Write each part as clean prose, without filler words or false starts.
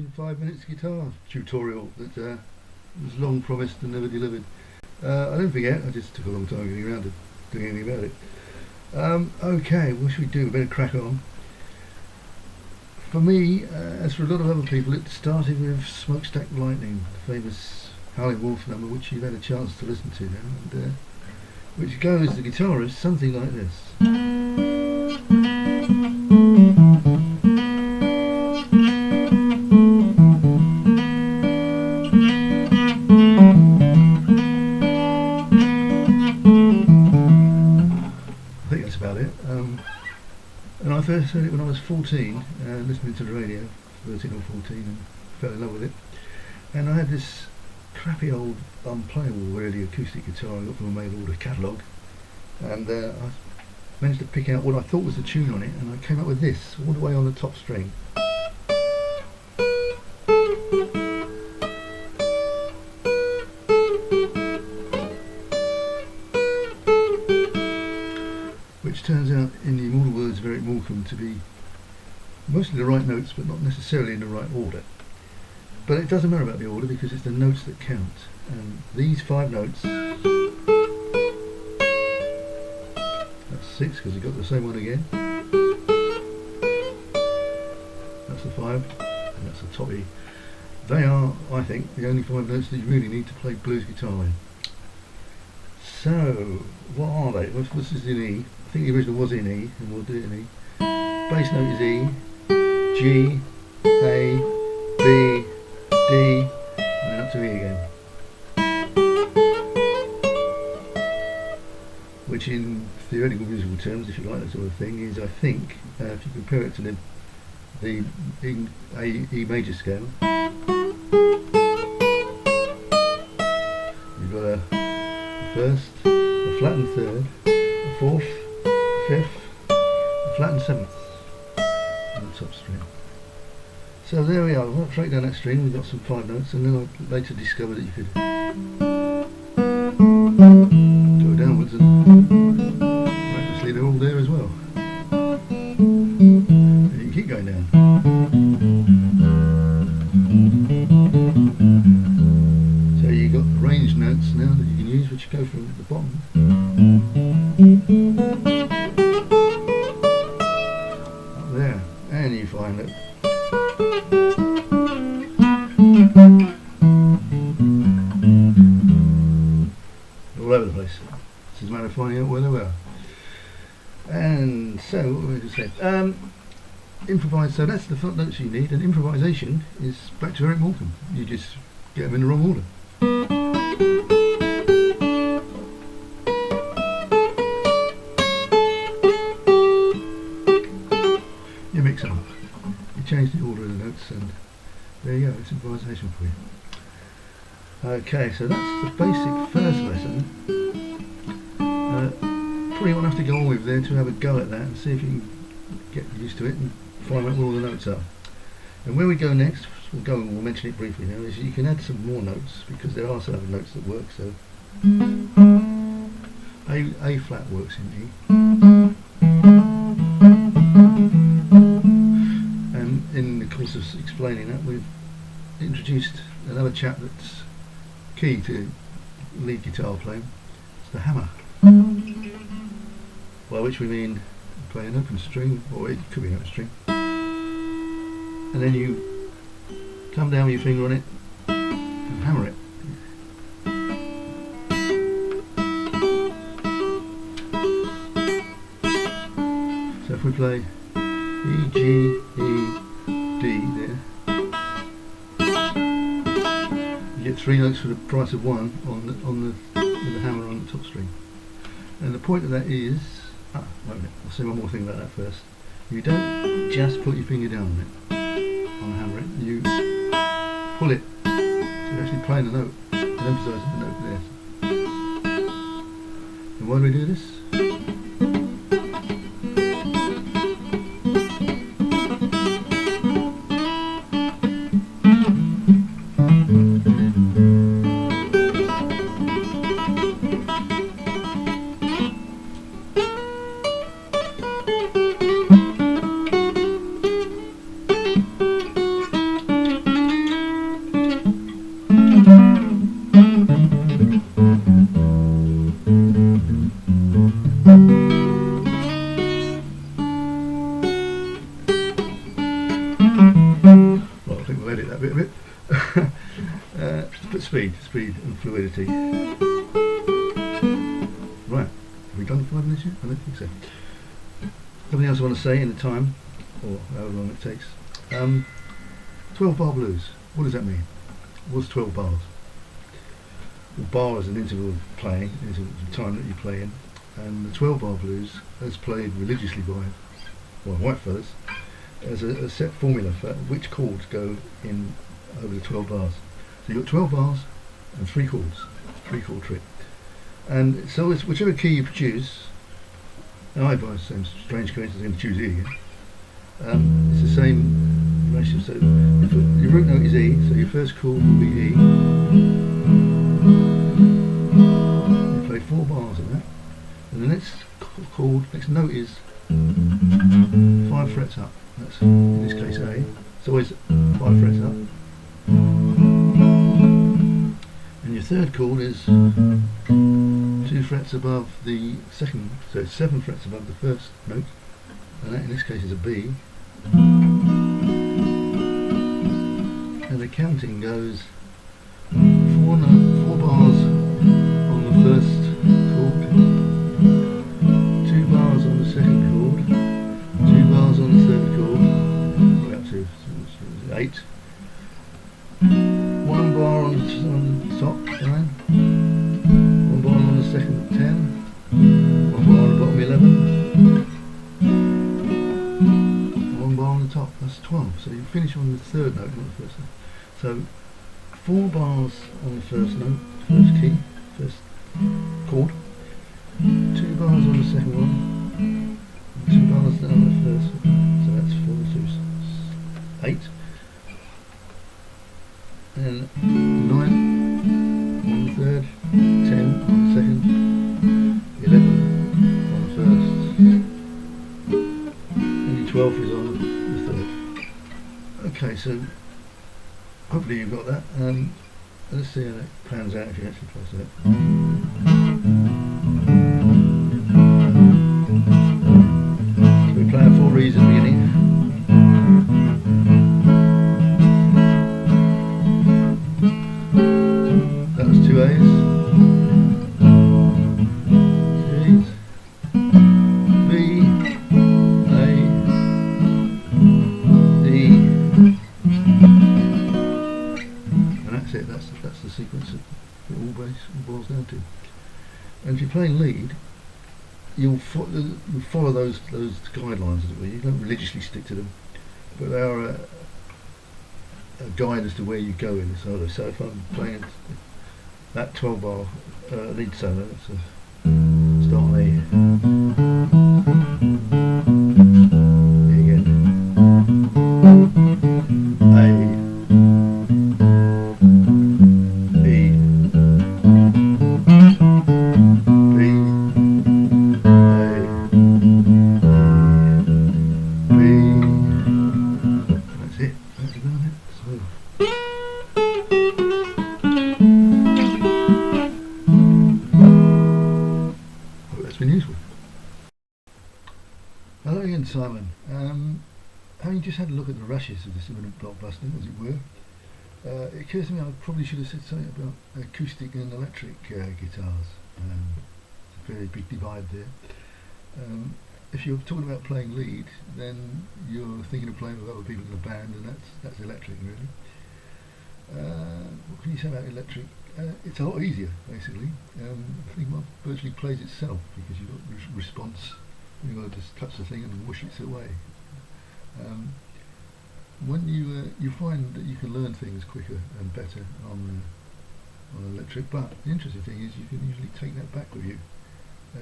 in 5 minutes guitar tutorial that was long promised and never delivered. I don't forget, I just took a long time getting around to doing anything about it. Okay, what should we do? We better crack on. For me, as for a lot of other people, it started with Smokestack Lightning, the famous Howlin' Wolf number, which you've had a chance to listen to now, and which goes, the guitarist, something like this. I think that's about it. And I first heard it when I was 14, listening to the radio, 13 or 14, and fell in love with it. And I had this crappy old unplayable really acoustic guitar I got from a mail order catalogue, and I managed to pick out what I thought was the tune on it, and I came up with this all the way on the top string. Which turns out, in the immortal words of Eric Morecambe, to be mostly the right notes, but not necessarily in the right order. But it doesn't matter about the order because it's the notes that count. And these 5 notes, that's 6 because you've got the same one again. That's the 5, and that's the top E. They are, I think, the only 5 notes that you really need to play blues guitar in. So, what are they? Well, this is in E. I think the original was in E, and we'll do it in E. Bass note is E, G, A, B, D, and then up to E again. Which in theoretical musical terms, if you like that sort of thing, is, I think, if you compare it to the E major scale, you've got a first, a flattened third, a fourth, a fifth, a flattened seventh on the top string. So there we are, we'll break down that string, we've got some 5 notes, and then I later discovered that you could go downwards and miraculously they're all there as well. And you can keep going down. So you've got range notes now that you can use, which go from the bottom up there, and you find that all over the place. It's just a matter of finding out where they were. And so, what were we going to say? Improvise, so that's the front notes you need, and improvisation is back to Eric Morecambe. You just get them in the wrong order. You mix them up. You change the order of the notes, and there you go, it's improvisation for you. Okay, so that's the basic first lesson. Probably won't have to go on with there to have a go at that and see if you can get used to it and find out where all the notes are. And where we go next, we'll mention it briefly now, is you can add some more notes because there are some other notes that work. So A flat works in E. And in the course of explaining that, we've introduced another chap that's key to lead guitar playing. It's the hammer, by which we mean play an open string, or it could be an open string, and then you come down with your finger on it and hammer it. So if we play E, G, E, D there, you get 3 notes for the price of 1 with the hammer on the top string. And the point of that is, wait a minute, I'll say one more thing about that first. You don't just put your finger down on it, on the hammer it, you pull it, so you're actually playing the note and emphasising the note there. And why do we do this? We'll edit that bit a bit. But speed and fluidity. Right, have we done 5 minutes yet? I don't think so. Something else I want to say in the time, or however long it takes. 12 bar blues. What does that mean? What's 12 bars? Well, bar is an interval of playing, interval of time that you play in, and the 12 bar blues, as played religiously by white fellas, as a set formula for which chords go in over the 12 bars. So you've got 12 bars and 3 chords, 3-chord trick. And so it's whichever key you choose, and I, by some strange coincidence, I'm going to choose E again. It's the same relationship. So if your root note is E, so your first chord will be E. You play 4 bars of that, and the next chord, next note is 5 frets up. That's in this case A. It's always 5 frets up. And your third chord is 2 frets above the second, so it's 7 frets above the first note, and that in this case is a B. And the counting goes 4 bars on the first chord, 2 bars on the second chord, 2 bars on the third chord, right up to 8. 1 bar on the top 9, 1 bar on the second 10, 1 bar on the bottom 11, and 1 bar on the top. That's 12. So you finish on the third note, not the first note. So 4 bars on the first note, first key, first chord, 2 bars on the second one, 2 bars on the first one. So that's 4, 2, 8. And 9 on the third, 10 on the second, 11 on the first, and your 12 is on the third. Okay, so hopefully you've got that. Let's see how that pans out if you actually play it. So we play our 4 E's at the beginning. That was 2 A's, 2 E's, B, A, D, and that's it. That's the sequence that it all boils down to. And if you're playing lead, you'll follow those guidelines, as it were. You don't religiously stick to them, but they are a guide as to where you go in the solo. So if I'm playing that 12 bar lead solo, that's a start on A. Here again. A, B, B, A, B. That's it. That's about it. So. Useful. Hello again, Simon. Having just had a look at the rushes of this imminent blockbuster, as it were, it occurs to me I probably should have said something about acoustic and electric guitars. It's a very big divide there. If you're talking about playing lead, then you're thinking of playing with other people in a band, and that's electric, really. What can you say about electric? It's a lot easier, basically. I think it virtually plays itself because you've got response. You've got to just touch the thing and whoosh it away. When you find that you can learn things quicker and better on electric, but the interesting thing is you can usually take that back with you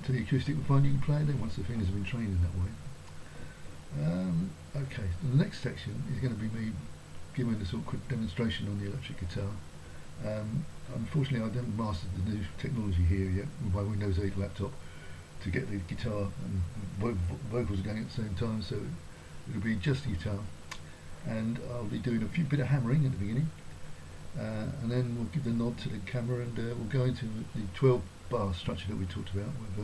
to the acoustic and find you can play it then once the fingers have been trained in that way. Okay, so the next section is going to be me giving a sort of quick demonstration on the electric guitar. Unfortunately, I haven't mastered the new technology here yet with my Windows 8 laptop to get the guitar and vocals going at the same time, so it'll be just the guitar, and I'll be doing a bit of hammering at the beginning, and then we'll give the nod to the camera, and we'll go into the 12 bar structure that we talked about with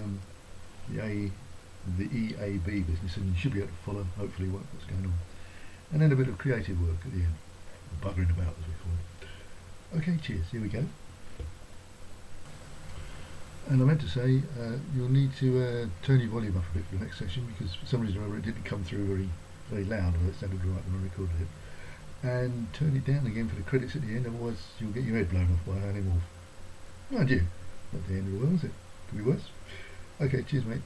the E, A, B business, and you should be able to follow hopefully what's going on, and then a bit of creative work at the end. buggering about as we call it. Okay, cheers, here we go. And I meant to say, you'll need to turn your volume up a bit for the next session, because for some reason or other it didn't come through very loud, although it sounded right when I recorded it. And turn it down again for the credits at the end, otherwise you'll get your head blown off by an animal. Mind you, not the end of the world, is it? Could be worse. Okay, cheers mate.